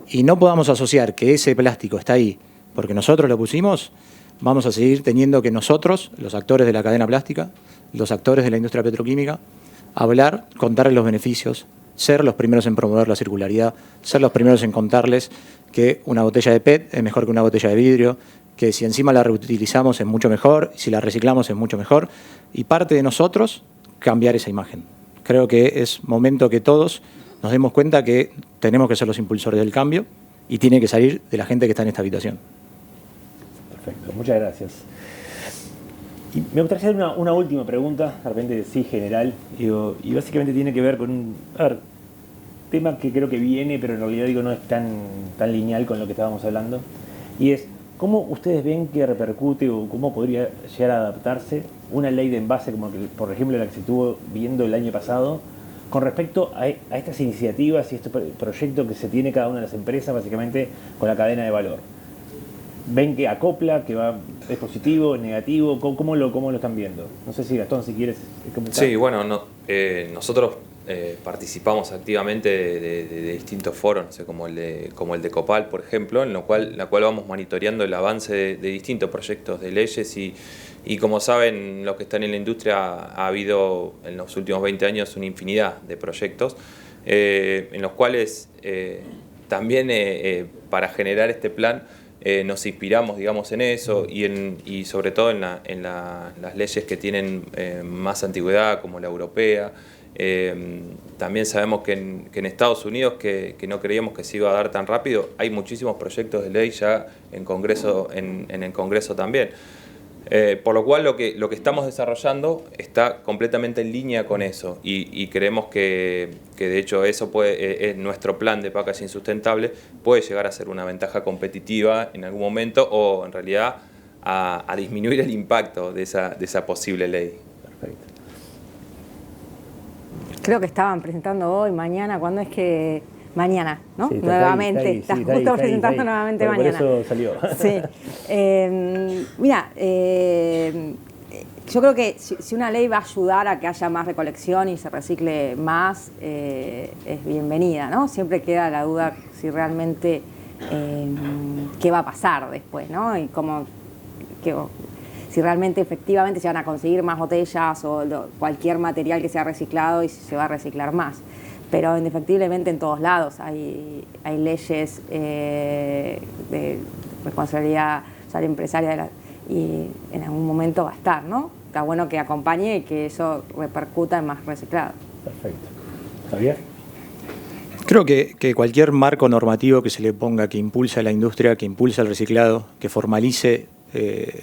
E: y no podamos asociar que ese plástico está ahí porque nosotros lo pusimos, vamos a seguir teniendo que nosotros, los actores de la cadena plástica, los actores de la industria petroquímica, hablar, contarles los beneficios, ser los primeros en promover la circularidad, ser los primeros en contarles que una botella de PET es mejor que una botella de vidrio, que si encima la reutilizamos es mucho mejor, si la reciclamos es mucho mejor, y parte de nosotros cambiar esa imagen. Creo que es momento que todos nos demos cuenta que tenemos que ser los impulsores del cambio y tiene que salir de la gente que está en esta habitación.
B: Perfecto, muchas gracias. Y me gustaría hacer una última pregunta, de repente sí general, y básicamente tiene que ver con un tema que creo que viene, pero en realidad no es tan lineal con lo que estábamos hablando, y es, ¿cómo ustedes ven que repercute o cómo podría llegar a adaptarse una ley de envase como que, por ejemplo, la que se estuvo viendo el año pasado, con respecto a estas iniciativas y este proyecto que se tiene cada una de las empresas, básicamente con la cadena de valor? ¿Ven que acopla, que es positivo, es negativo? ¿Cómo lo están viendo? No sé si Gastón, si quieres comentar.
F: Sí, bueno, nosotros participamos activamente de distintos foros, no sé, como el de Copal, por ejemplo, en la cual vamos monitoreando el avance de distintos proyectos de leyes y como saben los que están en la industria, ha habido en los últimos 20 años una infinidad de proyectos en los cuales también para generar este plan nos inspiramos, digamos, en eso y sobre todo en las leyes que tienen más antigüedad, como la europea. También sabemos que en Estados Unidos, que no creíamos que se iba a dar tan rápido, hay muchísimos proyectos de ley ya en el Congreso también. Por lo cual lo que estamos desarrollando está completamente en línea con eso y creemos que de hecho eso nuestro plan de packaging sustentable puede llegar a ser una ventaja competitiva en algún momento o en realidad a disminuir el impacto de esa posible ley.
B: Perfecto.
D: Creo que estaban presentando hoy, mañana, ¿cuándo es que...? Mañana, ¿no?
B: Sí,
D: nuevamente, está justo presentando nuevamente mañana.
B: Por eso salió.
D: Sí. Mira, yo creo que si una ley va a ayudar a que haya más recolección y se recicle más, es bienvenida, ¿no? Siempre queda la duda si realmente qué va a pasar después, ¿no? Y si realmente efectivamente se van a conseguir más botellas o cualquier material que sea reciclado y si se va a reciclar más. Pero indefectiblemente en todos lados hay leyes de responsabilidad empresaria y en algún momento va a estar, ¿no? Está bueno que acompañe y que eso repercuta en más reciclado.
B: Perfecto. ¿Javier?
E: Creo que cualquier marco normativo que se le ponga que impulse a la industria, que impulse el reciclado, que formalice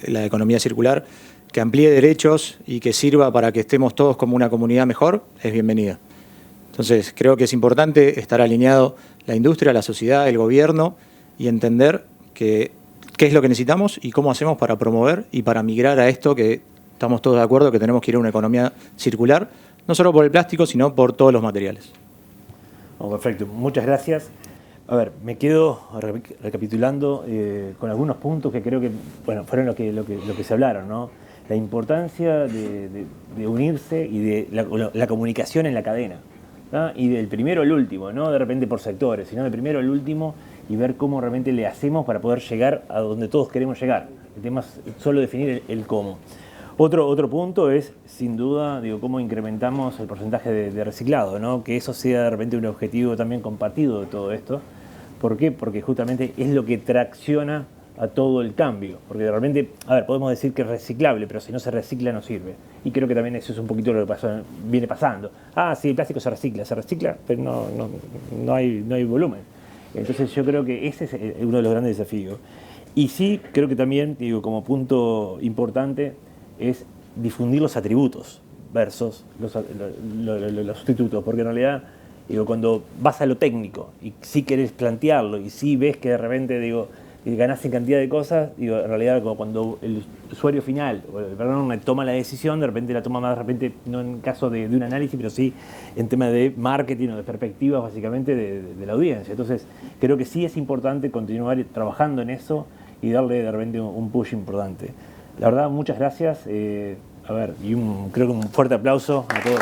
E: la economía circular, que amplíe derechos y que sirva para que estemos todos como una comunidad mejor, es bienvenida. Entonces, creo que es importante estar alineado la industria, la sociedad, el gobierno y entender qué es lo que necesitamos y cómo hacemos para promover y para migrar a esto que estamos todos de acuerdo que tenemos que ir a una economía circular, no solo por el plástico, sino por todos los materiales.
B: Oh, perfecto, muchas gracias. A ver, me quedo recapitulando con algunos puntos que creo que fueron lo que se hablaron, ¿no? La importancia de unirse y de la comunicación en la cadena. ¿No? Y del primero al último, no de repente por sectores, sino del primero al último y ver cómo realmente le hacemos para poder llegar a donde todos queremos llegar. El tema es solo definir el cómo. Otro punto es, sin duda, cómo incrementamos el porcentaje de reciclado, ¿no? Que eso sea de repente un objetivo también compartido de todo esto. ¿Por qué? Porque justamente es lo que tracciona a todo el cambio, porque de repente, podemos decir que es reciclable, pero si no se recicla no sirve. Y creo que también eso es un poquito lo que viene pasando. Sí, el plástico se recicla, pero no hay volumen. Entonces yo creo que ese es uno de los grandes desafíos. Y sí, creo que también, como punto importante, es difundir los atributos versus los sustitutos, porque en realidad, cuando vas a lo técnico y sí querés plantearlo y sí ves que de repente, y ganás en cantidad de cosas, en realidad cuando el usuario final o el perdón toma la decisión, de repente la toma más, no en caso de un análisis, pero sí en tema de marketing o de perspectivas básicamente de la audiencia. Entonces creo que sí es importante continuar trabajando en eso y darle de repente un push importante. La verdad, muchas gracias. Creo que un fuerte aplauso a todos.